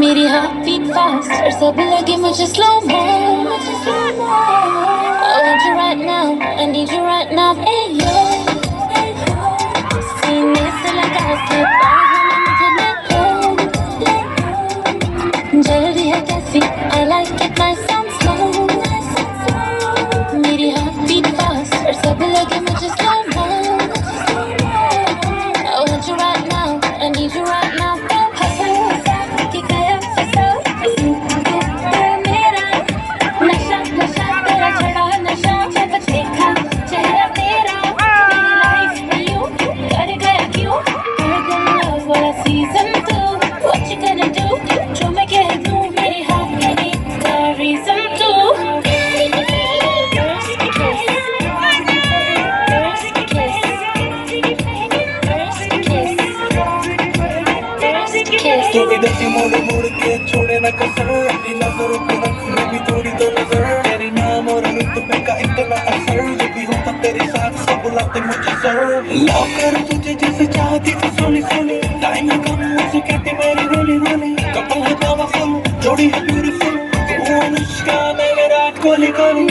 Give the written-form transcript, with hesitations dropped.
मेरी heart beat fast और सब लगे मुझे slow mo. I want you right now, I need you right now. Hey yo, सीने से लगा के बाहों में मुझे ले लो। जल्दी है कैसी, I like it nice and slow. मेरी हार्ट बीट फास्ट और सब लगे मुझे slow mo. I want you right now, I need you right now. कि गया फंसा मेरा नशा नशा तेरा चढ़ा नशा जब देखा चेहरा तेरा मेरी लाइफ में यूं कर गया क्यों Urban Love वाला season 2 What you gonna do जो मैं कह दूं मेरी हाथ में तेरा reason 2 First kiss First kiss First kiss थोड़ी दसी मोड़ मोड़ के छोड़े ना कसर अपनी नजरों पे रखने भी थोड़ी तो नजर तेरे नाम और रुतबे का इतना असर जो भी होता तेरे साथ सब बुलाते मुझे सर लव करूं तुझे जैसे चाहती थी सोनी सोनी टाइम है कम मुझे कहती मेरी रोली रोली कपल है पावरफुल जोड़ी है ब्यूटीफुल वो अनुष्का मैं विराट कोहली कोहली